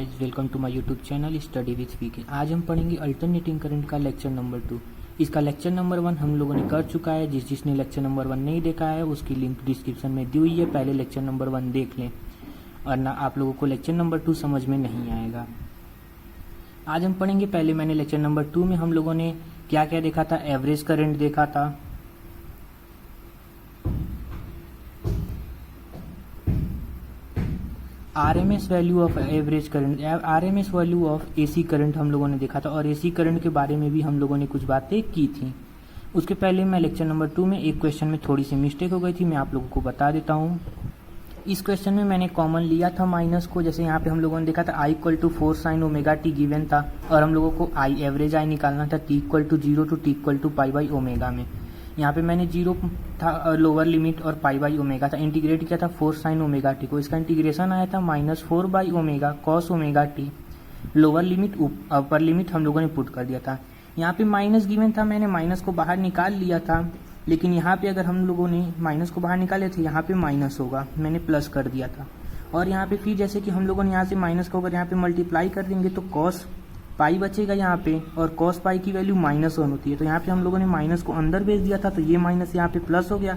Guys, welcome to my YouTube channel study with VK. आज हम पढ़ेंगे अल्टरनेटिंग करंट का लेक्चर नंबर 2। इसका लेक्चर नंबर 1 हम लोगों ने कर चुका है। जिसने लेक्चर नंबर 1 नहीं देखा है उसकी लिंक डिस्क्रिप्शन में दी हुई है। पहले लेक्चर नंबर 1 देख लें, और ना आप लोगों को लेक्चर नंबर 2 समझ में नहीं आएगा। आज हम पढ़ेंगे, पहले मैंने लेक्चर नंबर 2 में हम लोगों ने क्या क्या देखा था। एवरेज करंट देखा था, RMS value of average current, RMS value of AC current हम लोगों ने देखा था, और एसी करंट के बारे में भी हम लोगों ने कुछ बातें की थी। उसके पहले मैं लेक्चर नंबर 2 में एक क्वेश्चन में थोड़ी सी मिस्टेक हो गई थी, मैं आप लोगों को बता देता हूँ। इस क्वेश्चन में मैंने कॉमन लिया था माइनस को। जैसे यहाँ पे हम लोगों ने देखा था I = 4 sin omega t given था, और हम लोगों को आई एवरेज आई निकालना था T = 0 to T = π/ओमेगा में। यहाँ पे मैंने 0 था लोअर लिमिट और π/ओमेगा था, इंटीग्रेट किया था 4 sin ओमेगा टी को। इसका इंटीग्रेशन आया था -4/ओमेगा cos omega T. Lower limit upper limit हम लोगों ने पुट कर दिया था। यहाँ पे माइनस गिवन था, मैंने माइनस को बाहर निकाल लिया था, लेकिन यहाँ पे अगर हम लोगों ने माइनस को बाहर निकाले थे, यहाँ पे माइनस होगा, मैंने प्लस कर दिया था। और यहाँ पे फिर जैसे कि हम लोगों ने यहाँ से माइनस को अगर यहाँ पे मल्टीप्लाई कर देंगे तो cos पाई बचेगा यहाँ पे, और cos पाई की वैल्यू -1 होती है। तो यहाँ पे हम लोगों ने माइनस को अंदर भेज दिया था, तो ये माइनस यहाँ पे प्लस हो गया,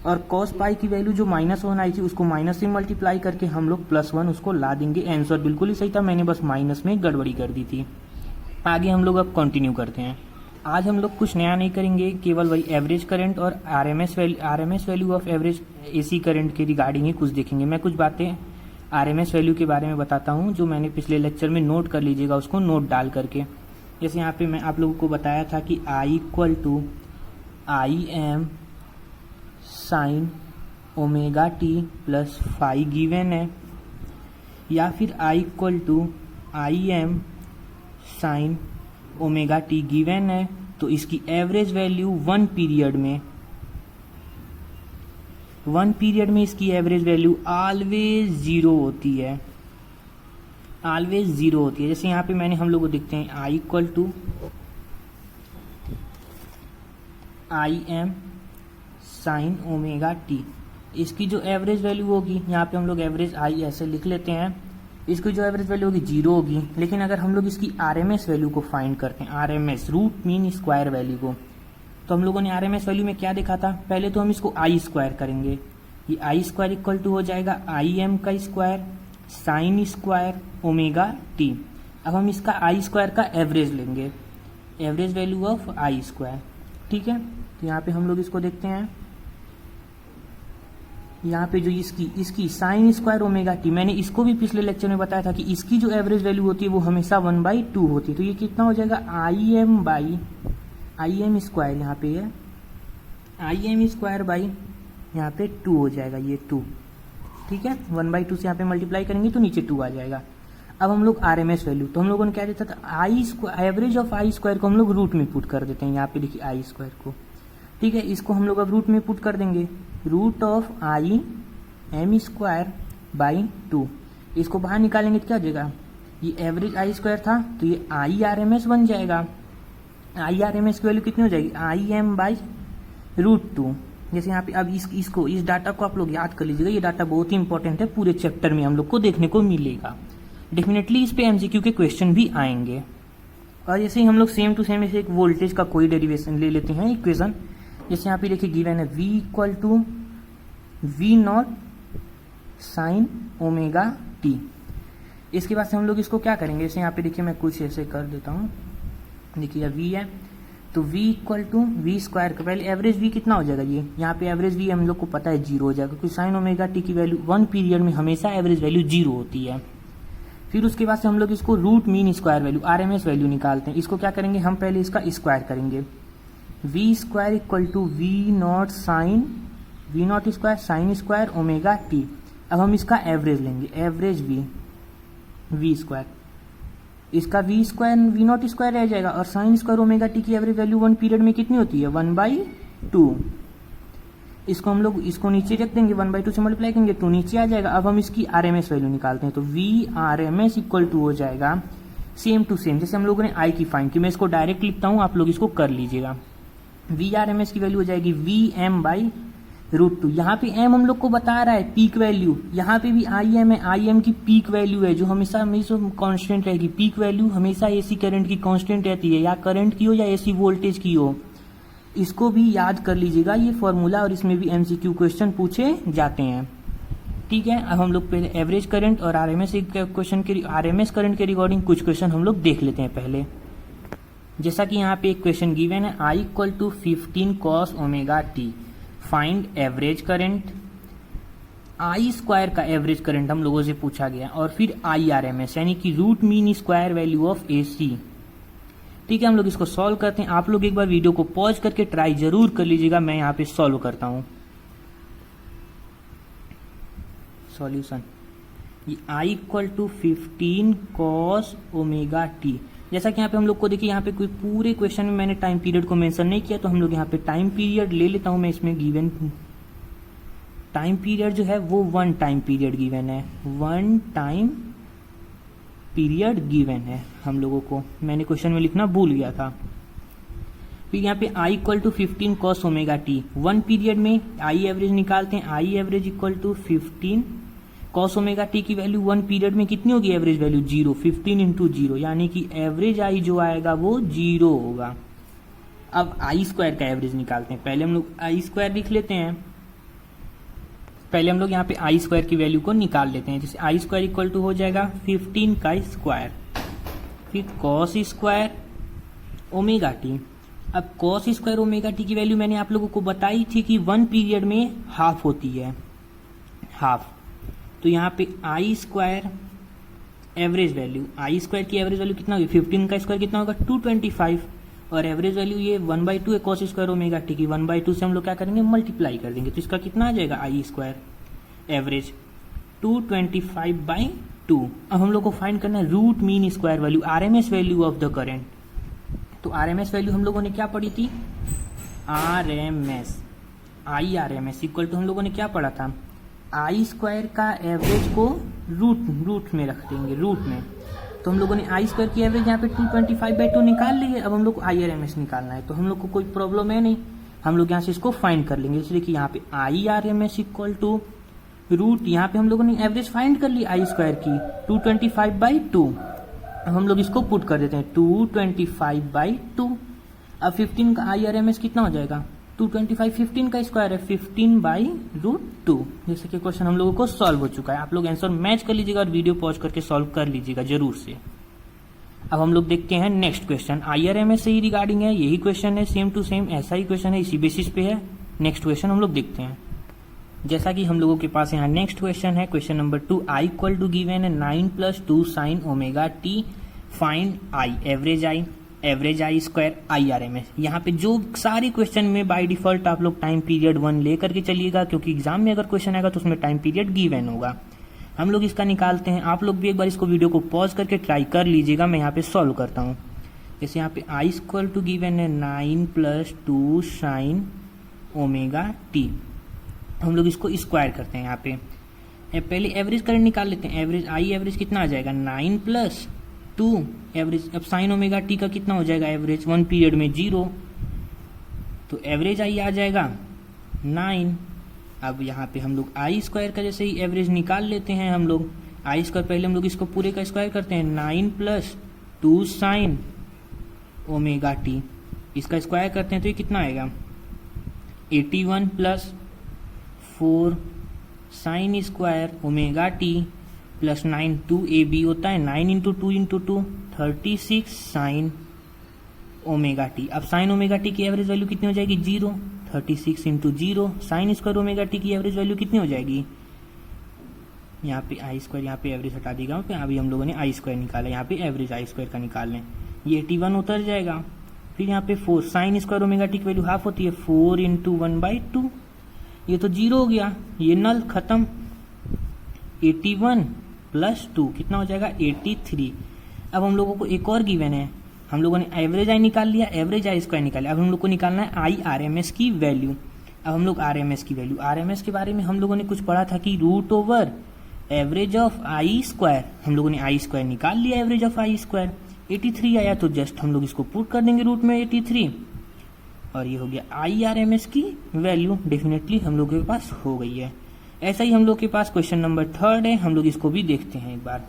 और cos पाई की वैल्यू जो -1 आई थी उसको माइनस से मल्टीप्लाई करके हम लोग +1 उसको ला देंगे। आंसर बिल्कुल ही सही था, मैंने बस माइनस में गड़बड़ी कर दी थी। आगे हम लोग अब कंटिन्यू करते हैं। आज हम लोग कुछ नया नहीं करेंगे, केवल वही एवरेज करंट और RMS value of average AC current के रिगार्डिंग ही कुछ देखेंगे। मैं कुछ बातें आरएमएस वैल्यू के बारे में बताता हूँ जो मैंने पिछले लेक्चर में नोट कर लीजिएगा, उसको नोट डाल करके। जैसे यहाँ पे मैं आप लोगों को बताया था कि I = Im sin omega t plus phi given है, या फिर I = Im sin omega t given है, तो इसकी एवरेज वैल्यू 1 पीरियड में इसकी एवरेज वैल्यू ऑलवेज 0 होती है, ऑलवेज 0 होती है। जैसे यहाँ पे मैंने हम लोग को देखते हैं I = Im sin omega T, इसकी जो एवरेज वैल्यू होगी, यहाँ पे हम लोग एवरेज आई ऐसे लिख लेते हैं, इसकी जो एवरेज वैल्यू होगी 0 होगी। लेकिन अगर हम लोग इसकी आरएमएस वैल्यू को फाइंड करते हैं, RMS root mean square value को, तो हम लोगों ने आरएमएस वैल्यू में क्या देखा था। पहले तो हम इसको आई स्क्वायर करेंगे, ये आई स्क्वायर इक्वल टू हो जाएगा Im का square sine square omega t. अब हम इसका आई स्क्वायर का एवरेज लेंगे, average value of I square, ठीक है। तो यहाँ पे हम लोग इसको देखते हैं, यहाँ पे जो इसकी साइन स्क्वायर ओमेगा टी, मैंने इसको भी पिछले लेक्चर में बताया था कि इसकी जो एवरेज वैल्यू होती है वो हमेशा 1/2 होती है। तो ये कितना हो जाएगा Im स्क्वायर, यहाँ पे है Im स्क्वायर बाई यहाँ पे 2 हो जाएगा, ये 2, ठीक है। 1/2 से यहाँ पे मल्टीप्लाई करेंगे तो नीचे 2 आ जाएगा। अब हम लोग आरएमएस वैल्यू, तो हम लोगों ने क्या देता था, एवरेज ऑफ आई स्क्वायर को हम लोग रूट में पुट कर देते हैं। यहाँ पे देखिए आई स्क्वायर को, ठीक है, इसको हम लोग अब रूट में पुट कर देंगे, root of Im square by 2। इसको बाहर निकालेंगे तो क्या हो जाएगा, ये एवरेज आई स्क्वायर था तो ये आई आरएमएस बन जाएगा। आई आरएमएस की वैल्यू कितनी हो जाएगी, Im/√2। जैसे यहाँ पे अब इस डाटा को आप लोग याद कर लीजिएगा, ये डाटा बहुत ही इंपॉर्टेंट है, पूरे चैप्टर में हम लोग को देखने को मिलेगा। डेफिनेटली इस पे एमसीक्यू के क्वेश्चन भी आएंगे। और जैसे ही हम लोग सेम टू सेम ऐसे एक वोल्टेज का कोई डेरिवेशन ले लेते हैं इक्वेशन। जैसे यहाँ पे देखिए गिवन है V = V0 sin omega T. इसके बाद से हम लोग इसको क्या करेंगे, जैसे यहाँ पे देखिए मैं कुछ ऐसे कर देता हूँ, देखिए V है तो V = V स्क्वायर का पहले एवरेज V कितना हो जाएगा, ये यहाँ पे एवरेज V हम लोग को पता है 0 हो जाएगा, क्योंकि साइन ओमेगा टी की वैल्यू 1 पीरियड में हमेशा एवरेज वैल्यू 0 होती है। फिर उसके बाद से हम लोग इसको root mean square value RMS value निकालते हैं। इसको क्या करेंगे, हम पहले इसका स्क्वायर करेंगे, V square = V0 square sine square omega t. अब हम इसका एवरेज लेंगे, एवरेज V स्क्वायर, इसका V स्क्वायर V0 स्क्वायर रह जाएगा, और साइन स्क्वायर ओमेगा टी की एवरेज वैल्यू 1 पीरियड में कितनी होती है, 1/2। इसको हम लोग इसको नीचे रख देंगे, 1/2 से मल्टीप्लाई करेंगे तो नीचे आ जाएगा। अब हम इसकी आरएमएस वैल्यू निकालते हैं, तो Vrms = हो जाएगा सेम टू सेम, जैसे हम लोगों ने आई की फाइंड की, मैं इसको डायरेक्ट लिखता हूँ, आप लोग इसको कर लीजिएगा। Vrms की वैल्यू हो जाएगी Vm/√2 √2। यहाँ पे m हम लोग को बता रहा है पीक वैल्यू, यहाँ पे भी Im है, Im की पीक वैल्यू है जो हमेशा हमेशा कांस्टेंट रहेगी। पीक वैल्यू हमेशा एसी करंट की कांस्टेंट रहती है, या करंट की हो या एसी वोल्टेज की हो। इसको भी याद कर लीजिएगा ये फॉर्मूला, और इसमें भी MCQ क्वेश्चन पूछे जाते हैं। ठीक है, अब हम लोग पहले एवरेज करंट और आरएमएस करंट के रिगार्डिंग कुछ क्वेश्चन हम लोग देख लेते हैं पहले। जैसा कि यहाँ पे एक क्वेश्चन गिवन है, I = 15 cos ωt, find average current. I² का एवरेज करंट हम लोगों से पूछा गया, और फिर IRMS यानी कि root mean square value of AC। ठीक है, हम लोग इसको सॉल्व करते हैं। आप लोग एक बार वीडियो को पॉज करके ट्राई जरूर कर लीजिएगा, मैं यहाँ पे सॉल्व करता हूँ। सॉल्यूशन, ये I = 15 cos ωt। जैसा कि यहाँ पे हम लोग को देखिए, यहाँ पे कोई पूरे क्वेश्चन में मैंने टाइम पीरियड को मेंशन नहीं किया, तो हम लोग यहाँ पे टाइम पीरियड ले लेता हूँ मैं। इसमें गिवन टाइम पीरियड जो है वो 1 टाइम पीरियड गिवन है, 1 टाइम पीरियड गिवन है हम लोगों को। मैंने क्वेश्चन में लिखना भूल गया था। फिर यहाँ पे I = 15 cos ωt, 1 पीरियड में I एवरेज निकालते हैं। I एवरेज = 15 cos ωt की वैल्यू 1 पीरियड में कितनी होगी? एवरेज वैल्यू 0, 15 × 0, यानी कि एवरेज I जो आएगा वो 0 होगा। अब I² का एवरेज निकालते हैं। पहले हम लोग I² लिख लेते हैं। पहले हम लोग यहाँ पे I² की वैल्यू को निकाल लेते हैं। जैसे I² = हो जाएगा 15 का स्क्वायर, फिर cos² ωt। अब cos² ωt की वैल्यू मैंने आप लोगों को बताई थी कि 1 पीरियड में हाफ होती है, हाफ। तो यहाँ पे I² एवरेज वैल्यू, I² की एवरेज वैल्यू कितना होगी? 15 का स्क्वायर कितना होगा? 225, और एवरेज वैल्यू ये 1/2 है cos² ωt की। 1/2 से हम लोग क्या करेंगे? मल्टीप्लाई कर देंगे, तो इसका कितना आ जाएगा? I² average 225/2। अब हम लोग को फाइंड करना है root mean square value, RMS value of the current. तो RMS वैल्यू हम लोगों ने क्या पढ़ी थी? RMS, IRMS इक्वल टू हम लोगों ने क्या पढ़ा था? I² का एवरेज को रूट में रख देंगे, रूट में। तो हम लोगों ने I² की एवरेज यहाँ पे 225/2 निकाल ली है। अब हम लोग को IRMS निकालना है, तो हम लोग को कोई प्रॉब्लम है नहीं, हम लोग यहाँ से इसको फाइंड कर लेंगे। जैसे देखिए यहाँ पे IRMS = रूट, यहाँ पे हम लोगों ने एवरेज फाइंड कर ली I² की 225/2। अब हम लोग इसको पुट कर देते हैं 225/2। अब 15 का IRMS कितना हो जाएगा? 225, 15 का स्क्वायर है 15/√2। जैसे कि क्वेश्चन हम लोगों को सॉल्व हो चुका है। आप लोग आंसर मैच कर लीजिएगा और वीडियो पॉज करके सॉल्व कर लीजिएगा जरूर से। अब हम लोग देखते हैं नेक्स्ट क्वेश्चन। IRMS से ही रिगार्डिंग है, यही क्वेश्चन है, सेम टू सेम ऐसा ही क्वेश्चन है, इसी बेसिस पे है। नेक्स्ट क्वेश्चन हम लोग देखते हैं। जैसा कि हम लोगों के पास यहाँ नेक्स्ट क्वेश्चन है, क्वेश्चन नंबर 2। I = गिवन है 9 + 2 sin ωt, find I average I² IRMS। यहाँ पे जो सारे क्वेश्चन में बाय डिफॉल्ट आप लोग टाइम पीरियड 1 लेकर के चलिएगा, क्योंकि एग्जाम में अगर क्वेश्चन आएगा तो उसमें टाइम पीरियड गिवन होगा। हम लोग इसका निकालते हैं। आप लोग भी एक बार इसको वीडियो को पॉज करके ट्राई कर लीजिएगा, मैं यहाँ पे सॉल्व करता हूँ। जैसे यहाँ पे I = गिवन है 9 + 2 sin ωt। हम लोग इसको स्क्वायर करते हैं। यहाँ पे पहले एवरेज करंट निकाल लेते हैं। एवरेज I एवरेज कितना आ जाएगा? 9 + 2 एवरेज। अब sin ωt का कितना हो जाएगा एवरेज? 1 पीरियड में 0, तो एवरेज I आ जाएगा 9। अब यहाँ पे हम लोग I² का जैसे ही एवरेज निकाल लेते हैं हम लोग। I² पहले हम लोग इसको पूरे का स्क्वायर करते हैं, 9 + 2 sin ωt। इसका स्क्वायर करते हैं तो ये कितना आएगा? 81 + 4 sin² ωt + 9, 2AB होता है, 9 × 2 × 2 36 sin ωt। अब sin ωt की एवरेज वैल्यू कितनी हो जाएगी? 0, 36 × 0। sin² ωt की एवरेज वैल्यू कितनी हो जाएगी? यहाँ पे I² यहाँ पे एवरेज हटा देगा, अभी हम लोगों ने I² निकाला, यहाँ पे एवरेज I² का निकाल लें, ये 81 उतर जाएगा। फिर यहाँ पे 4 sin² ωt की वैल्यू हाफ होती है, 4 × 1/2, ये तो 0 हो गया, ये नल खत्म। 81 + 2 कितना हो जाएगा? 83। अब हम लोगों को एक और गिवन है, हम लोगों ने एवरेज I निकाल लिया, एवरेज I² निकाला। अब हम लोग को निकालना है IRMS की वैल्यू। अब हम लोग RMS की वैल्यू, RMS के बारे में हम लोगों ने कुछ पढ़ा था कि √/ एवरेज ऑफ I²। हम लोगों ने I² निकाल लिया, एवरेज ऑफ I²। 83 आया तो जस्ट हम लोग इसको पुट कर देंगे रूट में 83। और ये हो गया IRMS की वैल्यू डेफिनेटली हम लोग के पास हो गई है। ऐसा ही हम लोग के पास क्वेश्चन नंबर 3 है, हम लोग इसको भी देखते हैं एक बार।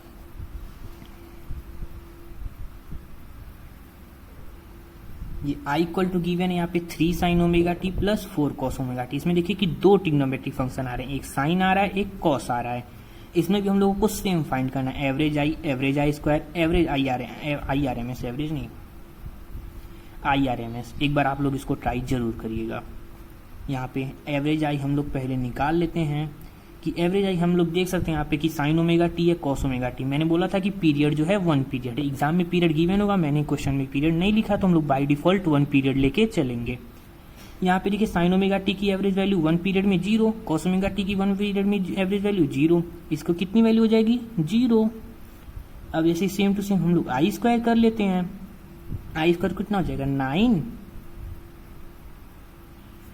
ये I इक्वल टू गिवन है यहाँ पे 3 sin omega t plus 4 cos omega T. इसमें देखिए कि दो ट्रिग्नोमेट्रिक फंक्शन आ रहे हैं, एक साइन आ रहा है, एक कॉस आ रहा है। इसमें भी हम लोगों को सेम फाइंड करना है, एवरेज आई स्क्वायर, एवरेज IRMS, एवरेज नहीं IRMS। एक बार आप लोग इसको ट्राई जरूर करिएगा। यहाँ पे एवरेज आई हम लोग पहले निकाल लेते हैं कि एवरेज आई हम लोग देख सकते हैं यहाँ पे कि साइन ओमेगा टी है, कॉस ओमेगा टी। मैंने बोला था कि पीरियड जो है 1 पीरियड है, एग्जाम में पीरियड गिवन होगा, मैंने क्वेश्चन में पीरियड नहीं लिखा तो हम लोग बाय डिफॉल्ट 1 पीरियड लेके चलेंगे। यहाँ पे देखिए साइन ओमेगा टी की एवरेज वैल्यू 1 पीरियड में 0, कॉस ओमेगा टी की 1 पीरियड में एवरेज वैल्यू 0, इसको कितनी वैल्यू हो जाएगी 0। अब ऐसे सेम टू सेम हम लोग आई स्क्वायर कर लेते हैं, आई स्क्वायर कितना हो जाएगा 9।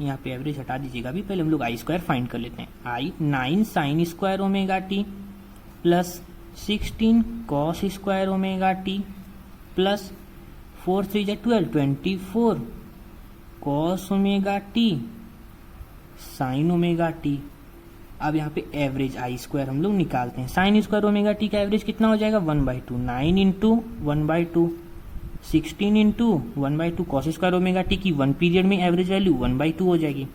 यहाँ पे एवरेज हटा दीजिएगा, अभी पहले हम लोग आई स्क्वायर फाइंड कर लेते हैं। आई 9 sine square omega t plus 16 cos square omega t plus 4 3 12 24 cos omega t sine omega t. अब यहाँ पे एवरेज आई स्क्वायर हम लोग निकालते हैं। साइन स्क्वायर ओमेगा टी का एवरेज कितना हो जाएगा 1/2, 9 into 1/2, 16 into 1/2, cos square omega T की 1 पीरियड में एवरेज वैल्यू 1/2 हो जाएगी।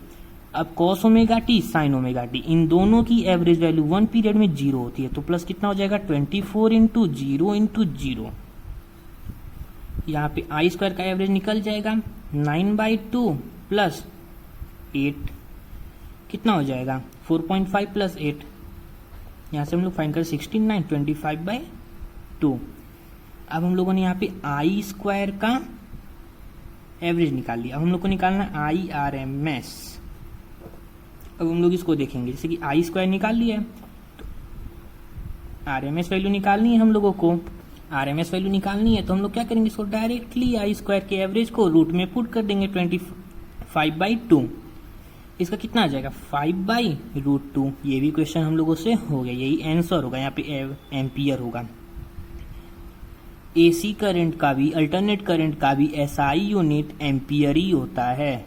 अब cos omega t sine omega t इन दोनों की एवरेज वैल्यू 1 पीरियड में 0 होती है, तो प्लस कितना हो जाएगा 24 इंटू 0 इंटू 0। यहाँ पे आई स्क्वायर का एवरेज निकल जाएगा 9/2 प्लस 8 कितना हो जाएगा 4.5 प्लस 8। यहाँ से हम लोग फाइंड कर 16 9 25/2। अब हम लोगों ने यहाँ पे आई स्क्वायर का एवरेज निकाल लिया। अब हम लोग को निकालना है IRMS। अब हम लोग इसको देखेंगे, जैसे कि आई स्क्वायर निकाल लिया है तो RMS वैल्यू निकालनी है हम लोगों को। RMS वैल्यू निकालनी है तो हम लोग क्या करेंगे, इसको डायरेक्टली आई स्क्वायर के एवरेज को रूट में पुट कर देंगे 25/2। इसका कितना आ जाएगा 5/√2। ये भी क्वेश्चन हम लोगों से हो गया, यही आंसर होगा। यहाँ पे एम्पियर होगा। AC करंट का भी, अल्टरनेट करंट का भी SI यूनिट एम्पियर ही होता है।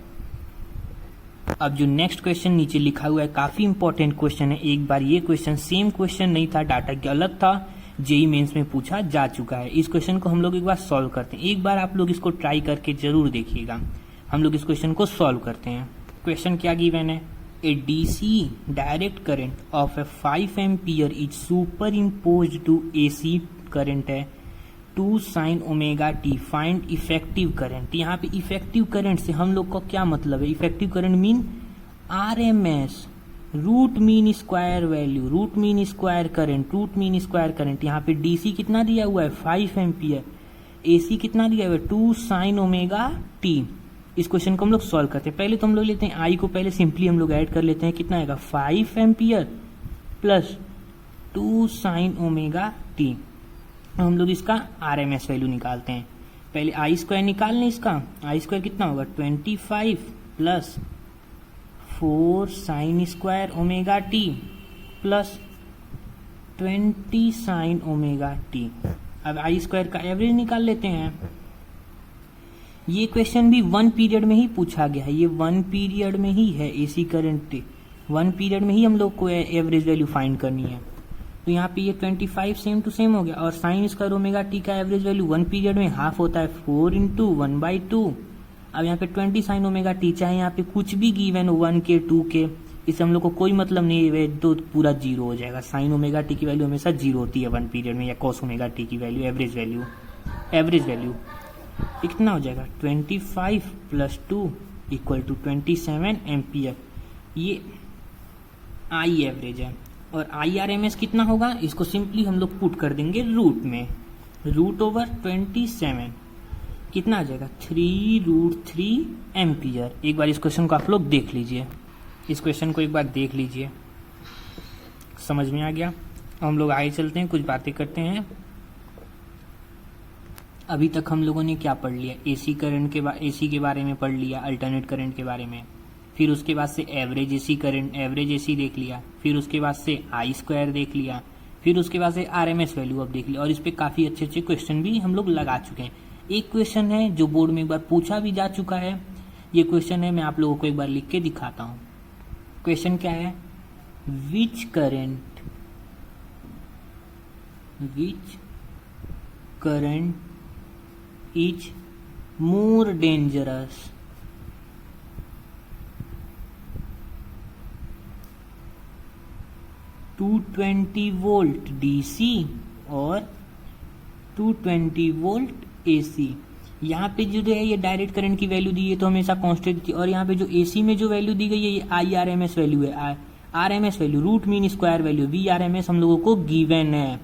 अब जो नेक्स्ट क्वेश्चन नीचे लिखा हुआ है काफी इंपॉर्टेंट क्वेश्चन है। एक बार ये क्वेश्चन सेम क्वेश्चन नहीं था, डाटा के अलग था, जेई मेंस में पूछा जा चुका है। इस क्वेश्चन को हम लोग एक बार सॉल्व करते हैं। एक बार आप लोग इसको ट्राई करके जरूर देखिएगा। हम लोग इस क्वेश्चन को सॉल्व करते हैं। क्वेश्चन क्या गिवन है, a DC direct current of a 5 ampere is super impose to AC current है 2 sin omega t, find effective current. यहाँ पे इफेक्टिव करंट से हम लोग का क्या मतलब है, effective current mean RMS root mean square value, root mean square current, root mean square current. यहाँ पे DC कितना दिया हुआ है 5 एम्पियर, AC कितना दिया हुआ है 2 sin ओमेगा टी। इस क्वेश्चन को हम लोग सॉल्व करते हैं। पहले तो हम लोग लेते हैं आई को, पहले सिंपली हम लोग ऐड कर लेते हैं, कितना आएगा 5 ampere plus 2 sin omega T. हम लोग इसका RMS वैल्यू निकालते हैं। पहले आई स्क्वायर निकाल लें इसका, आई स्क्वायर कितना होगा 25 plus 4 sin square omega t plus 20 sin omega t. अब आई स्क्वायर का एवरेज निकाल लेते हैं। ये क्वेश्चन भी 1 पीरियड में ही पूछा गया है, ये 1 पीरियड में ही है। AC करंट 1 पीरियड में ही हम लोग को एवरेज वैल्यू फाइंड करनी है। तो यहाँ पे ये 25 सेम टू सेम हो गया, और साइन स्क्वायर ओमेगा टी का एवरेज वैल्यू 1 पीरियड में हाफ होता है 4 इंटू 1/2। अब यहाँ पे 20 साइन ओमेगा टी, चाहे यहाँ पे कुछ भी गिवन हो 1 के 2 के, इससे हम लोग को कोई मतलब नहीं है, तो पूरा 0 हो जाएगा। साइन ओमेगा टी की वैल्यू हमेशा 0 होती है 1 पीरियड में, या कॉस ओमेगा टी की वैल्यू एवरेज वैल्यू कितना हो जाएगा 25 प्लस 2 इक्वल टू 27 एम्पियर। ये आई एवरेज है। और IRMS कितना होगा, इसको सिंपली हम लोग पुट कर देंगे रूट में, रूट ओवर 27 कितना आ जाएगा 3√3 एम्पियर। एक बार इस क्वेश्चन को आप लोग देख लीजिए, इस क्वेश्चन को एक बार देख लीजिए, समझ में आ गया। हम लोग आगे चलते हैं, कुछ बातें करते हैं। अभी तक हम लोगों ने क्या पढ़ लिया, AC करंट के AC के बारे में पढ़ लिया, अल्टरनेट करंट के बारे में, फिर उसके बाद से average AC current, average AC देख लिया, फिर उसके बाद से आई स्क्वायर देख लिया, फिर उसके बाद से RMS वैल्यू अब देख लिया। और इस पे काफ़ी अच्छे अच्छे क्वेश्चन भी हम लोग लगा चुके हैं। एक क्वेश्चन है जो बोर्ड में एक बार पूछा भी जा चुका है, ये क्वेश्चन है, मैं आप लोगों को एक बार लिख के दिखाता हूँ। क्वेश्चन क्या है, विच current is more dangerous, 220 volt DC और 220 वोल्ट एसी। यहाँ पे जो है ये डायरेक्ट करंट की वैल्यू दी है तो हमेशा कांस्टेंट थी, और यहाँ पे जो एसी में जो वैल्यू दी गई है ये IRMS वैल्यू है, RMS value root mean square value VRMS हम लोगों को गिवन है।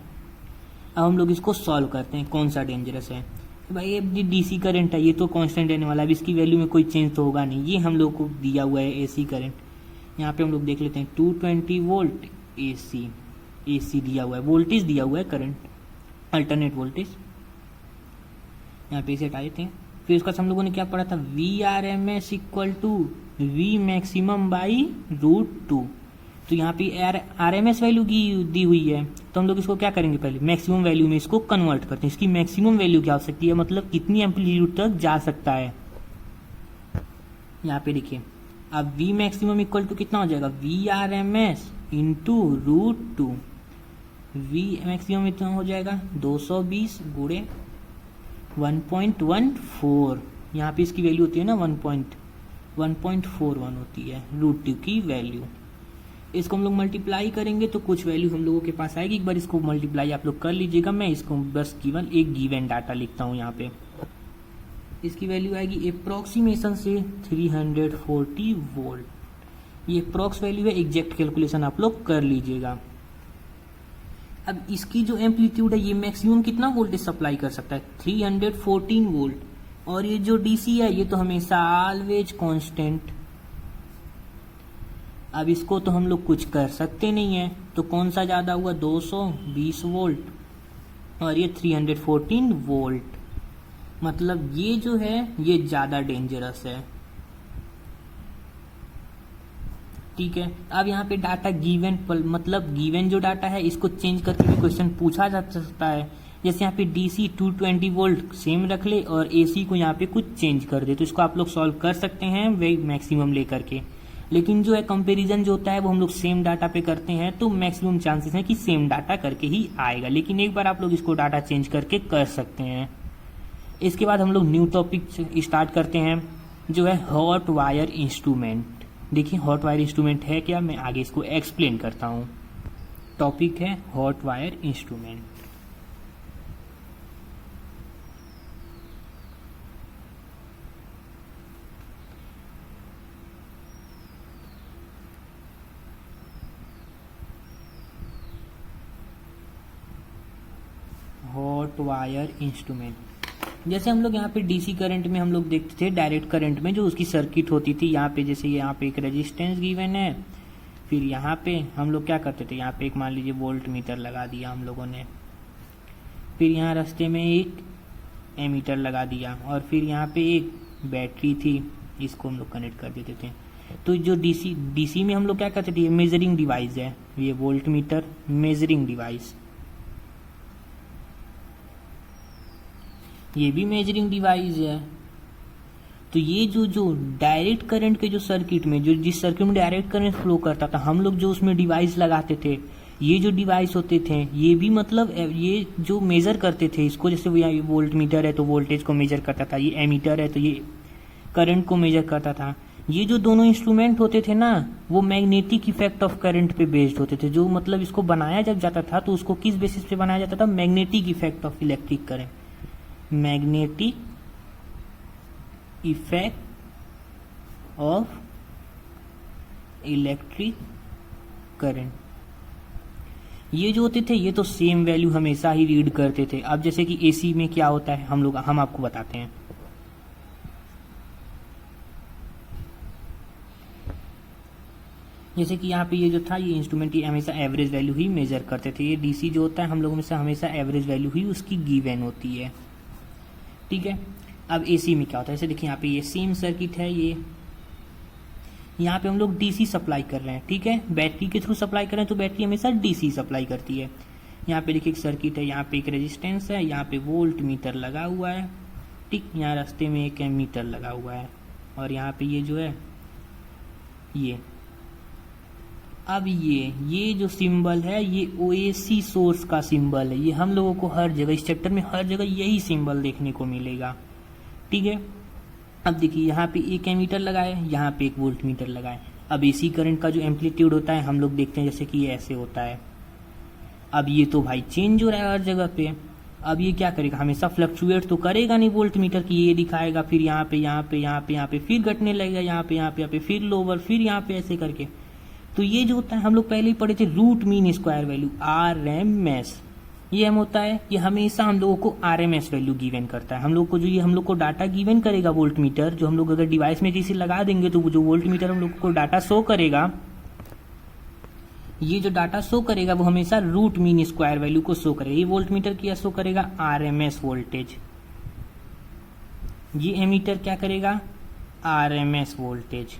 अब हम लोग इसको सॉल्व करते हैं कौन सा डेंजरस है। तो भाई ये डीसी करंट है, ये तो कांस्टेंट रहने वाला है, अब इसकी वैल्यू में कोई चेंज तो होगा नहीं। ये हम लोग को दिया हुआ है एसी करंट, यहाँ पे हम लोग देख लेते हैं 220 वोल्ट एसी दिया हुआ है, वोल्टेज दिया हुआ है करंट अल्टरनेट वोल्टेज, यहाँ पे इसे हटा देते हैं। फिर उसका हम लोगों ने क्या पढ़ा था, VRMS equal to V maximum by √2। तो यहाँ पे RMS वैल्यू की दी हुई है, तो हम लोग इसको क्या करेंगे, पहले मैक्सिमम वैल्यू में इसको कन्वर्ट करते हैं। इसकी मैक्सिमम वैल्यू क्या हो सकती है, मतलब कितनी एम्पलीट्यूड तक जा सकता है। यहाँ पे देखिए, अब V मैक्सिमम इक्वल टू कितना हो जाएगा, VRMS इंटू √2। V मैक्सिमम इतना हो जाएगा 220 गुणे 1.14, यहाँ पे इसकी वैल्यू होती है ना 1.41 होती है √2 की वैल्यू। इसको हम लोग मल्टीप्लाई करेंगे तो कुछ वैल्यू हम लोगों के पास आएगी, एक बार इसको मल्टीप्लाई आप लोग कर लीजिएगा। मैं इसको बस केवल एक गिवन डाटा लिखता हूँ यहाँ पे, इसकी वैल्यू आएगी अप्रोक्सीमेशन से 340 वोल्ट। ये अप्रोक्स वैल्यू है, एग्जैक्ट कैलकुलेशन आप लोग कर लीजिएगा। अब इसकी जो एम्पलीट्यूड है ये मैक्सिमम कितना वोल्टेज सप्लाई कर सकता है, 314 वोल्ट, और ये जो डीसी है ये तो हमेशा ऑलवेज कांस्टेंट। अब इसको तो हम लोग कुछ कर सकते नहीं है, तो कौन सा ज्यादा हुआ, 220 वोल्ट और ये 314 वोल्ट, मतलब ये जो है ये ज्यादा डेंजरस है। ठीक है, अब यहाँ पे डाटा गिवन, मतलब गिवन जो डाटा है इसको चेंज करके भी क्वेश्चन पूछा जा सकता है। जैसे यहाँ पे डीसी 220 वोल्ट सेम रख ले और एसी को यहाँ पे कुछ चेंज कर दे, तो इसको आप लोग सॉल्व कर सकते हैं वही मैक्सिमम लेकर के। लेकिन जो है कंपैरिजन जो होता है वो हम लोग सेम डाटा पे करते हैं, तो मैक्सिमम चांसेस है कि सेम डाटा करके ही आएगा, लेकिन एक बार आप लोग इसको डाटा चेंज करके कर सकते हैं। इसके बाद हम लोग न्यू टॉपिक स्टार्ट करते हैं जो है हॉट वायर इंस्ट्रूमेंट। देखिए हॉट वायर इंस्ट्रूमेंट है क्या, मैं आगे इसको एक्सप्लेन करता हूँ। टॉपिक है hot wire instrument. Hot wire instrument, जैसे हम लोग यहाँ पे डीसी करंट में हम लोग देखते थे, डायरेक्ट करंट में जो उसकी सर्किट होती थी, यहाँ पे जैसे यहाँ पे एक रेजिस्टेंस गिवन है, फिर यहाँ पे हम लोग क्या करते थे, यहाँ पे एक मान लीजिए वोल्ट मीटर लगा दिया हम लोगों ने, फिर यहाँ रास्ते में एक एमीटर लगा दिया, और फिर यहाँ पे एक बैटरी थी, इसको हम लोग कनेक्ट कर देते थे। तो जो डीसी में हम लोग क्या करते थे, ये मेजरिंग डिवाइस है, ये वोल्ट मीटर मेजरिंग डिवाइस, ये भी मेजरिंग डिवाइस है। तो ये जो डायरेक्ट करंट के जो सर्किट में, जो जिस सर्किट में डायरेक्ट करंट फ्लो करता था, हम लोग जो उसमें डिवाइस लगाते थे, ये जो डिवाइस होते थे ये भी मतलब ये जो मेजर करते थे इसको, जैसे वोल्ट मीटर है तो वोल्टेज को मेजर करता था, ये एमीटर है तो ये करंट को मेजर करता था। ये जो दोनों इंस्ट्रूमेंट होते थे ना, वो मैग्नेटिक इफेक्ट ऑफ करंट पे बेस्ड होते थे। जो मतलब इसको बनाया जब जाता था तो उसको किस बेसिस पे बनाया जाता था, magnetic effect of electric current, magnetic effect of electric current. ये जो होते थे ये तो सेम वैल्यू हमेशा ही रीड करते थे। अब जैसे कि एसी में क्या होता है हम आपको बताते हैं। जैसे कि यहाँ पे ये जो था ये इंस्ट्रूमेंट ये हमेशा एवरेज वैल्यू ही मेजर करते थे। ये डीसी जो होता है हम लोगों में से हमेशा एवरेज वैल्यू ही उसकी गिवन होती है। ठीक है, अब एसी में क्या होता है, जैसे देखिए यहाँ पे ये सेम सर्किट है, ये यहाँ पे हम लोग डीसी सप्लाई कर रहे हैं। ठीक है, बैटरी के थ्रू सप्लाई कर रहे हैं तो बैटरी हमेशा डीसी सप्लाई करती है। यहाँ पे देखिए एक सर्किट है, यहाँ पे एक रेजिस्टेंस है, यहाँ पे वोल्ट मीटर लगा हुआ है। ठीक, यहाँ रास्ते में एक एमीटर लगा हुआ है। और यहाँ पे ये जो है ये। अब ये जो सिंबल है ये ओएसी सोर्स का सिंबल है। ये हम लोगों को हर जगह इस चैप्टर में हर जगह यही सिंबल देखने को मिलेगा, ठीक है। अब देखिए यहाँ पे एक एमीटर लगाए, यहाँ पे एक वोल्ट मीटर लगाए। अब एसी करंट का जो एम्पलीट्यूड होता है हम लोग देखते हैं जैसे कि ये ऐसे होता है। अब ये तो भाई चेंज हो रहा है हर जगह पे। अब ये क्या करेगा, हमेशा फ्लक्चुएट तो करेगा नहीं वोल्ट मीटर की, ये दिखाएगा फिर यहाँ पे यहाँ पे यहाँ पे यहाँ पे फिर घटने लगेगा, यहाँ पे यहाँ पे यहाँ पे फिर लोअर, फिर यहाँ पे ऐसे करके। तो ये जो होता है हम लोग पहले ही पढ़े थे root mean square value RMS। ये हम होता है ये हमेशा हम लोगों को RMS वैल्यू गिवन करता है। हम लोग को जो ये हम लोग को डाटा गिवन करेगा वोल्ट मीटर, जो हम लोग अगर डिवाइस में जैसे लगा देंगे तो जो वोल्ट मीटर हम लोग को डाटा शो करेगा, ये जो डाटा शो करेगा वो हमेशा रूट मीन स्क्वायर वैल्यू को शो करेगा। ये वोल्ट मीटर क्या शो करेगा, RMS वोल्टेज। ये एमीटर क्या करेगा, RMS वोल्टेज।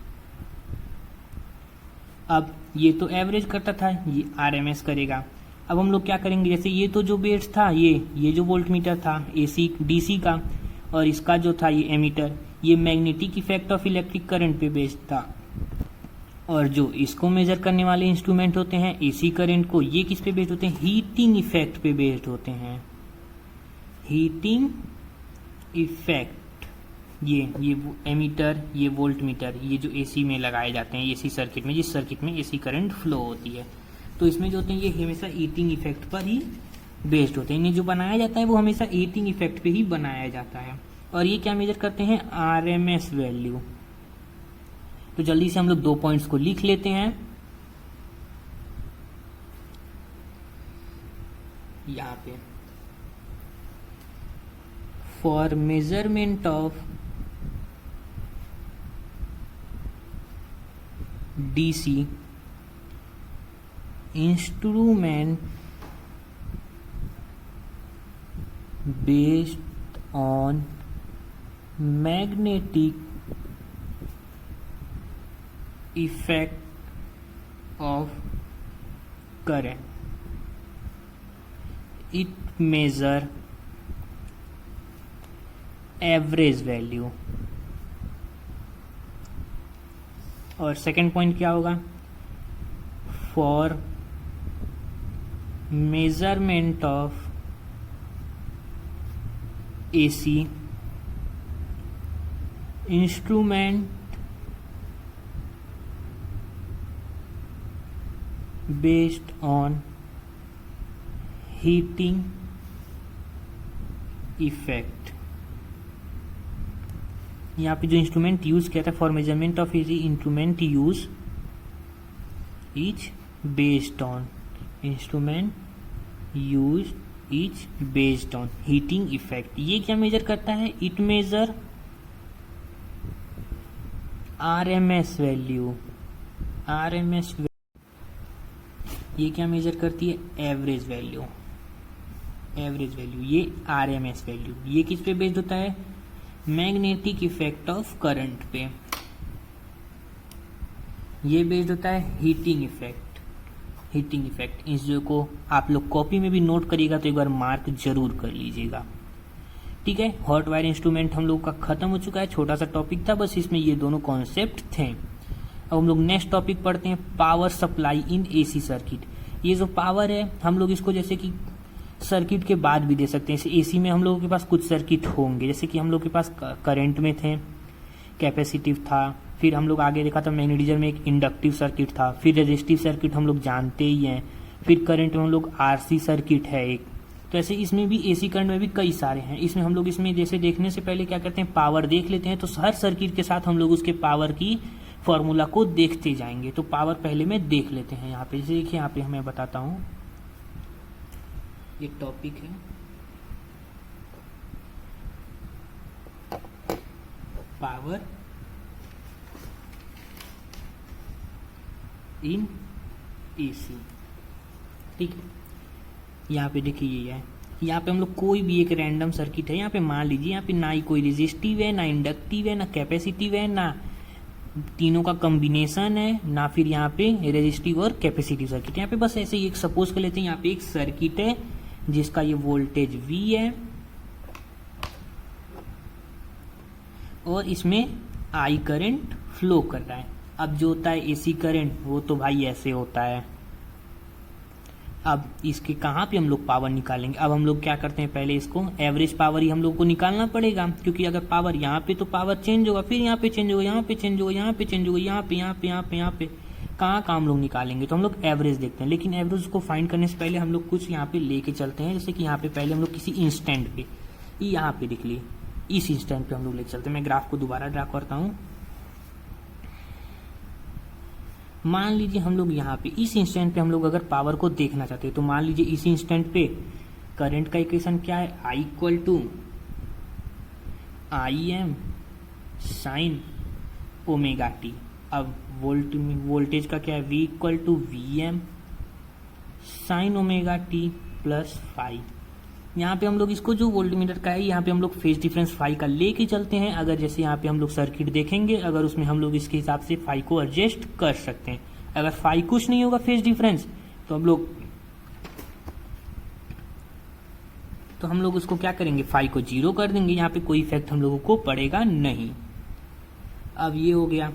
अब ये तो एवरेज करता था, ये RMS करेगा। अब हम लोग क्या करेंगे, जैसे ये तो जो बेस था ये जो वोल्ट मीटर था AC DC का, और इसका जो था ये एमीटर, ये magnetic effect of electric current पे बेस्ड था। और जो इसको मेजर करने वाले इंस्ट्रूमेंट होते हैं AC करंट को, ये किस पे बेस्ड होते हैं, हीटिंग इफेक्ट पे बेस्ड होते हैं। हीटिंग इफेक्ट, ये एमीटर, ये वोल्ट मीटर, ये जो AC में लगाए जाते हैं AC सर्किट में, जिस सर्किट में AC करंट फ्लो होती है, तो इसमें जो होते हैं ये हमेशा हीटिंग इफेक्ट पर ही बेस्ड होते हैं। इन्हें जो बनाया जाता है वो हमेशा हीटिंग इफेक्ट पे ही बनाया जाता है। और ये क्या मेजर करते हैं, RMS वैल्यू। तो जल्दी से हम लोग 2 पॉइंट्स को लिख लेते हैं यहाँ पे। For measurement of DC instrument based on magnetic effect of current, it measure average value। और सेकेंड पॉइंट क्या होगा, for measurement of AC instrument based on heating effect. यहाँ पे जो इंस्ट्रूमेंट यूज किया था, for measurement of AC instrument use is based on, instrument use is based on heating effect. ये क्या मेजर करता है, it measure RMS value. RMS ये क्या मेजर करती है, एवरेज वैल्यू। एवरेज वैल्यू ये RMS वैल्यू, ये किस पे बेस्ड होता है, मैग्नेटिक इफेक्ट ऑफ करंट पे। ये बेस्ड होता है हीटिंग इफेक्ट। हीटिंग इफेक्ट इस जो को आप लोग कॉपी में भी नोट करिएगा तो एक बार मार्क जरूर कर लीजिएगा, ठीक है। हॉट वायर इंस्ट्रूमेंट हम लोग का खत्म हो चुका है, छोटा सा टॉपिक था बस, इसमें ये दोनों कॉन्सेप्ट थे। अब हम लोग नेक्स्ट टॉपिक पढ़ते हैं, power supply in AC circuit. ये जो पावर है हम लोग इसको जैसे कि सर्किट के बाद भी दे सकते हैं। जैसे AC में हम लोगों के पास कुछ सर्किट होंगे, जैसे कि हम लोग के पास करंट में थे कैपेसिटिव था, फिर हम लोग आगे देखा था मैग्नेटिज्म में एक इंडक्टिव सर्किट था, फिर रेजिस्टिव सर्किट हम लोग जानते ही हैं, फिर करंट में हम लोग RC सर्किट है एक। तो ऐसे इसमें भी AC करंट में भी कई सारे हैं। इसमें हम लोग इसमें जैसे देखने से पहले क्या करते हैं, पावर देख लेते हैं। तो हर सर्किट के साथ हम लोग उसके पावर की फॉर्मूला को देखते जाएंगे। तो पावर पहले में देख लेते हैं। यहाँ पे जैसे देखिए, यहाँ पे मैं बताता हूँ, ये टॉपिक है पावर इन AC, ठीक है। यहाँ पे देखिए ये है, यहाँ पे हम लोग कोई भी एक रैंडम सर्किट है, यहाँ पे मान लीजिए यहाँ पे ना ही कोई रेजिस्टिव है, ना इंडक्टिव है, ना कैपेसिटिव है, ना तीनों का कॉम्बिनेशन है, ना फिर यहाँ पे रेजिस्टिव और कैपेसिटिव सर्किट। यहाँ पे बस ऐसे ही एक सपोज कर लेते हैं, यहाँ पे एक सर्किट है जिसका ये वोल्टेज V है और इसमें आई करंट फ्लो कर रहा है। अब जो होता है एसी करंट वो तो भाई ऐसे होता है। अब इसके कहाँ पे हम लोग पावर निकालेंगे? अब हम लोग क्या करते हैं, पहले इसको एवरेज पावर ही हम लोग को निकालना पड़ेगा, क्योंकि अगर पावर यहाँ पे तो पावर चेंज होगा, फिर यहाँ पे चेंज होगा, यहाँ पे चेंज होगा, यहाँ पे चेंज होगा, यहाँ पे यहाँ पे यहाँ पे यहाँ पे कहाँ हम लोग निकालेंगे? तो हम लोग एवरेज देखते हैं। लेकिन एवरेज को फाइंड करने से पहले हम लोग कुछ यहाँ पे लेके चलते हैं। जैसे कि यहाँ पे पहले हम लोग किसी इंस्टेंट पे, यहाँ पे देख लिए, इस इंस्टेंट पे हम लोग लेके चलते हैं। मैं ग्राफ को दोबारा ड्रा करता हूँ। मान लीजिए हम लोग यहाँ पे इस इंस्टेंट पे हम लोग अगर पावर को देखना चाहते हैं, तो मान लीजिए इस इंस्टेंट पे करंट का इक्वेशन क्या है, I equal to I M sine omega t. अब वोल्टेज का क्या है, V equal to V M sine omega t plus five. यहाँ पे हम लोग इसको जो वोल्टमीटर का है, यहाँ पे हम लोग फेज डिफरेंस फाई का लेके चलते हैं। अगर जैसे यहाँ पे हम लोग सर्किट देखेंगे, अगर उसमें हम लोग इसके हिसाब से फाई को एडजस्ट कर सकते हैं। अगर फाई कुछ नहीं होगा फेज डिफरेंस, तो हम लोग उसको क्या करेंगे, फाई को 0 कर देंगे। यहाँ पे कोई इफेक्ट हम लोगों को पड़ेगा नहीं। अब ये हो गया,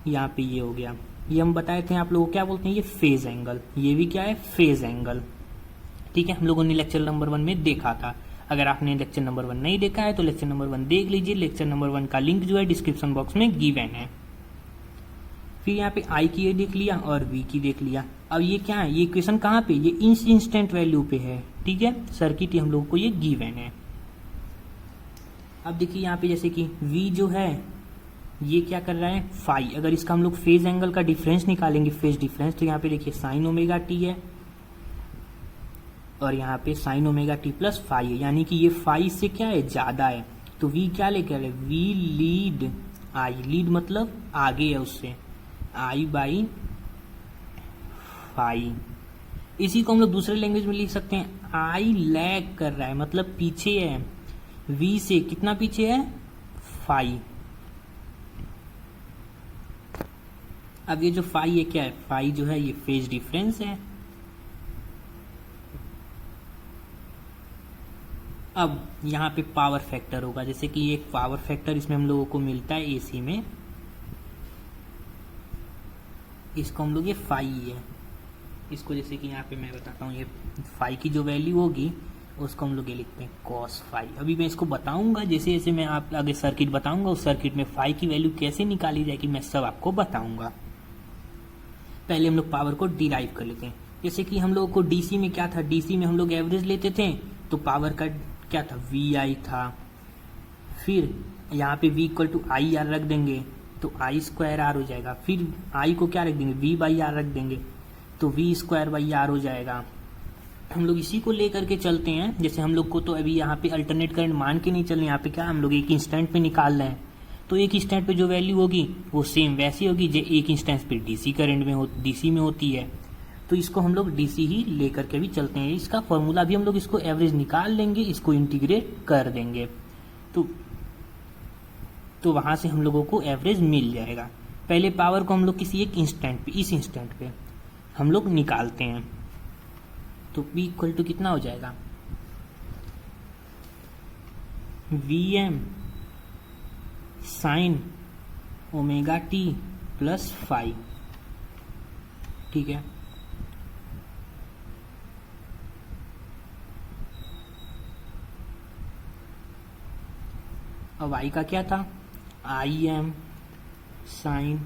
यहाँ पे ये हो गया। ये हम बताए थे, आप लोगों को क्या बोलते हैं, ये फेज एंगल। ये भी क्या है, फेज एंगल। ठीक है, हम लोगों ने लेक्चर नंबर 1 में देखा था। अगर आपने लेक्चर नंबर 1 नहीं देखा है तो लेक्चर नंबर 1 देख लीजिए। लेक्चर नंबर 1 का लिंक जो है डिस्क्रिप्शन बॉक्स में गिवन है। फिर यहाँ पे आई की देख लिया और वी की देख लिया। अब ये क्या है, ये इक्वेशन कहाँ पे, ये इंस्टेंट वैल्यू पे है। ठीक है, सर्किट हम लोगों को ये गिवन है। अब देखिए यहाँ पे जैसे कि वी जो है ये क्या कर रहा है, फाई। अगर इसका हम लोग फेज एंगल का डिफरेंस निकालेंगे, फेज डिफरेंस, तो यहाँ पे देखिए साइन ओमेगा टी है और यहाँ पे sine omega t plus phi है, यानी कि ये फाई से क्या है, ज्यादा है। तो वी क्या लेकर है, वी लीड आई, लीड मतलब आगे है उससे, आई बाई फाई। इसी को हम लोग दूसरे लैंग्वेज में लिख सकते हैं, आई लैग कर रहा है, मतलब पीछे है, वी से कितना पीछे है, फाई। अब ये जो फाई है क्या है, फाई जो है ये फेज डिफरेंस है। अब यहाँ पे पावर फैक्टर होगा, जैसे कि एक पावर फैक्टर इसमें हम लोगों को मिलता है एसी में, इसको हम लोग ये फाई है, इसको जैसे कि यहाँ पे मैं बताता हूँ, ये फाई की जो वैल्यू होगी उसको हम लोग ये लिखते हैं कॉस फाई। अभी मैं इसको बताऊंगा, जैसे जैसे मैं आप आगे सर्किट बताऊंगा, उस सर्किट में फाई की वैल्यू कैसे निकाली जाएगी मैं सब आपको बताऊंगा। पहले हम लोग पावर को डिराइव कर लेते हैं। जैसे कि हम लोगों को डीसी में क्या था, डीसी में हम लोग एवरेज लेते थे, तो पावर का क्या था, वी आई था। फिर यहाँ पे V equal to I R रख देंगे तो आई स्क्वायर आर हो जाएगा। फिर आई को क्या रख देंगे, वी बाई आर रख देंगे तो वी स्क्वायर बाई आर हो जाएगा। हम लोग इसी को लेकर के चलते हैं। जैसे हम लोग को तो अभी यहाँ पे अल्टरनेट करंट मान के नहीं चल रहे, यहाँ पे क्या हम लोग एक इंस्टेंट पे निकाल रहे हैं, तो एक इंस्टेंट पे जो वैल्यू होगी वो सेम वैसी होगी जो एक इंस्टेंट पे डीसी करंट में डीसी में होती है। तो इसको हम लोग डीसी ही लेकर के भी चलते हैं। इसका फॉर्मूला भी हम लोग इसको एवरेज निकाल लेंगे, इसको इंटीग्रेट कर देंगे तो वहां से हम लोगों को एवरेज मिल जाएगा। पहले पावर को हम लोग किसी एक इंस्टेंट पे, इस इंस्टेंट पे हम लोग निकालते हैं, तो P इक्वल टू कितना हो जाएगा, Vm sign omega t plus five. ठीक है, अब I का क्या था, आई M sine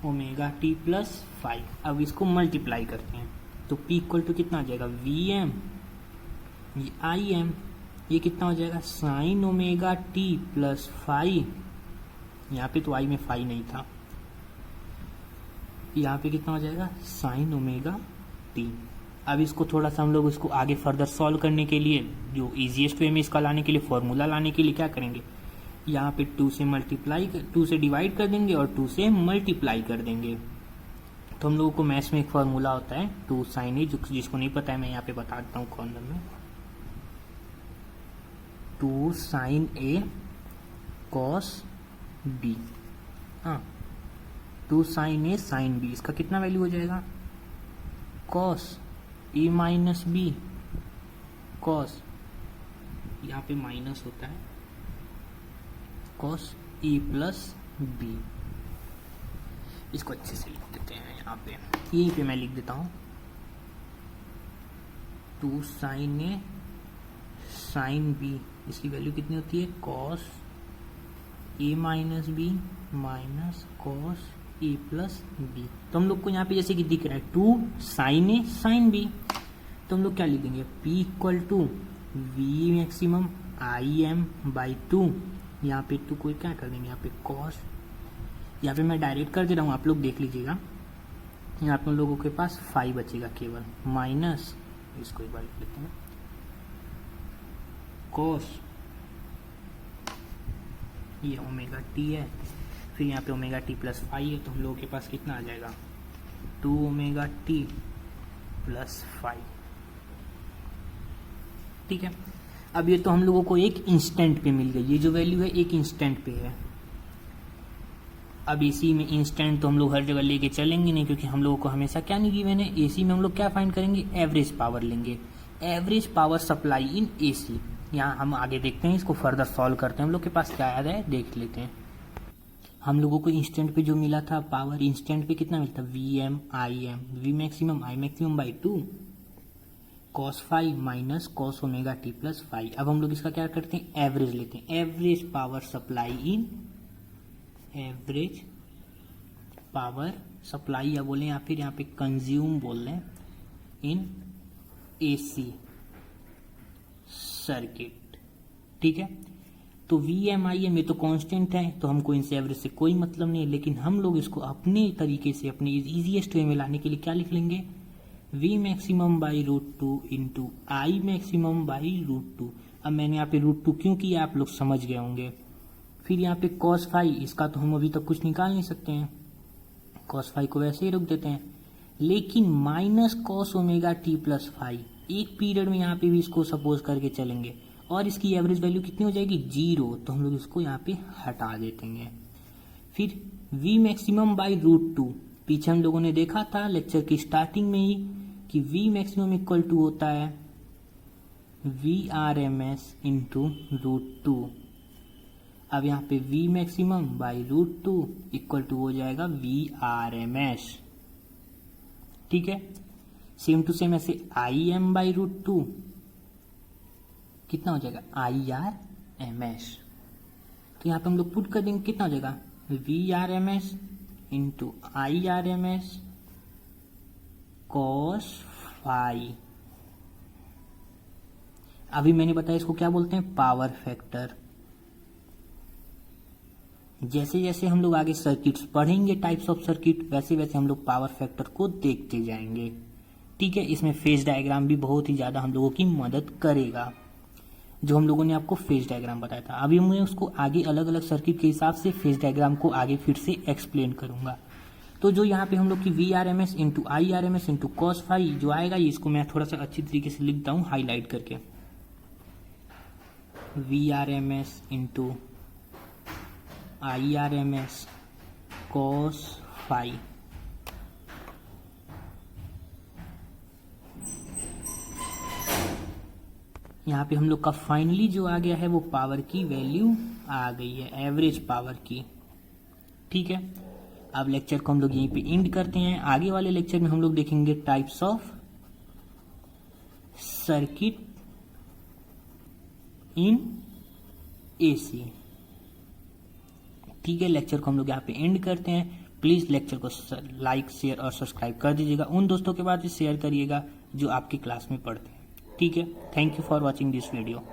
omega t plus five. अब इसको मल्टीप्लाई करते हैं तो P इक्वल टू कितना हो जाएगा, वी एम, ये आई एम, ये कितना हो जाएगा, sign omega t plus five. यहाँ पे तो आई में फाइव नहीं था, यहाँ पे कितना हो जाएगा, साइन ओमेगा टी। अब इसको थोड़ा सा हम लोग इसको आगे फर्दर सॉल्व करने के लिए, जो इजीएस्ट वे में इसका लाने के लिए, फॉर्मूला लाने के लिए क्या करेंगे, यहाँ पे 2 से डिवाइड कर देंगे और 2 से मल्टीप्लाई कर देंगे। तो हम लोगों को मैथ्स में एक फॉर्मूला होता है 2 साइन ए, जिसको नहीं पता है मैं यहाँ पे बता देता हूँ कॉर्नर में, 2 साइन ए कॉस बी। हाँ, 2 साइन ए साइन बी, इसका कितना वैल्यू हो जाएगा, cos A minus B, cos, यहाँ पे माइनस होता है, कॉस ए प्लस बी। इसको अच्छे से लिख देते हैं यहाँ पे, यहीं पे मैं लिख देता हूँ 2 साइन ए साइन बी, इसकी वैल्यू कितनी होती है cos A minus B minus cos A plus B. तो हम लोग को यहाँ पे जैसे कि दिख रहा है 2 साइन ए साइन बी, तो हम लोग क्या लिख देंगे P equal to V maximum I M by 2, यहाँ पे 2 को क्या कर देंगे यहाँ पे कॉस, यहाँ पे मैं डायरेक्ट कर दे रहा हूँ, आप लोग देख लीजिएगा। यहाँ पे हम लोगों के पास 5 बचेगा केवल, माइनस इसको एक बार लिख लेते हैं कॉस, ये ओमेगा टी है, फिर यहाँ पे ओमेगा टी प्लस 5 है, तो हम लोगों के पास कितना आ जाएगा 2 ओमेगा टी प्लस 5। ठीक है, अब ये तो हम लोगों को एक इंस्टेंट पे मिल गई, ये जो वैल्यू है एक इंस्टेंट पे है। अब एसी में इंस्टेंट तो हम लोग हर जगह लेके चलेंगे नहीं, क्योंकि हम लोगों को हमेशा क्या नहीं गिवन है, एसी में हम लोग क्या फाइंड करेंगे एवरेज पावर लेंगे, average power supply in AC. यहाँ हम आगे देखते हैं, इसको फर्दर सॉल्व करते हैं, हम लोग के पास क्या याद है देख लेते हैं। हम लोगों को इंस्टेंट पे जो मिला था पावर, इंस्टेंट पे कितना मिलता V M I M, V maximum I maximum by 2 cos 5 minus cos omega t plus 5। अब हम लोग इसका क्या करते हैं एवरेज लेते हैं, average power supply in, average power supply या बोले या फिर यहाँ पे कंज्यूम बोल रहे हैं इन एसी सर्किट। ठीक है, तो वी एम आई एम ये तो कांस्टेंट है, तो हमको इनसे एवरेज से कोई मतलब नहीं है, लेकिन हम लोग इसको अपने तरीके से अपने इजीएस्ट वे में लाने के लिए क्या लिख लेंगे we maximum by √2 into I maximum by √2। अब मैंने यहाँ पे √2 क्यों किया आप लोग समझ गए होंगे। फिर यहाँ पे cos 5, इसका तो हम अभी तक कुछ निकाल नहीं सकते हैं, cos 5 को वैसे ही रुक देते हैं, लेकिन minus cos omega t plus 5 एक पीरियड में यहाँ पे भी इसको सपोज करके चलेंगे, और इसकी एवरेज वैल्यू कितनी हो जाएगी 0, तो हम लोग इसको यहाँ पे हटा देते हैं। फिर v मैक्सिमम बाई √2, पीछे हम लोगों ने देखा था लेक्चर की स्टार्टिंग में ही कि v मैक्सिमम इक्वल टू होता है V R M S into √2। अब यहाँ पे v maximum by √2 equal to हो जाएगा वी आर एम एस। ठीक है, सेम टू सेम ऐसे आई एम बाई √2 कितना हो जाएगा आई आर एम एस। तो यहाँ पे हम लोग पुट कर देंगे, कितना हो जाएगा V R M S into I R M S cos 5। अभी मैंने बताया इसको क्या बोलते हैं पावर फैक्टर। जैसे जैसे हम लोग आगे सर्किट्स पढ़ेंगे टाइप्स ऑफ सर्किट, वैसे वैसे हम लोग पावर फैक्टर को देखते जाएंगे। ठीक है, इसमें फेज डायग्राम भी बहुत ही ज़्यादा हम लोगों की मदद करेगा, जो हम लोगों ने आपको फेज डायग्राम बताया था। अभी मैं उसको आगे अलग अलग सर्किट के हिसाब से फेज डायग्राम को आगे फिर से एक्सप्लेन करूंगा। तो जो यहाँ पे हम लोग की V R M S into I R M S into cos 5 जो आएगा, ये इसको मैं थोड़ा सा अच्छी तरीके से लिखता हूँ हाईलाइट करके, V R M S into I R M S cos 5। यहाँ पे हम लोग का फाइनली जो आ गया है वो पावर की वैल्यू आ गई है, एवरेज पावर की। ठीक है, अब लेक्चर को हम लोग यहीं पे एंड करते हैं। आगे वाले लेक्चर में हम लोग देखेंगे types of circuit in AC. ठीक है, लेक्चर को हम लोग यहाँ पे एंड करते हैं। प्लीज लेक्चर को लाइक शेयर और सब्सक्राइब कर दीजिएगा, उन दोस्तों के बाद भी शेयर करिएगा जो आपकी क्लास में पढ़ते हैं। ठीक है, thank you for watching this video.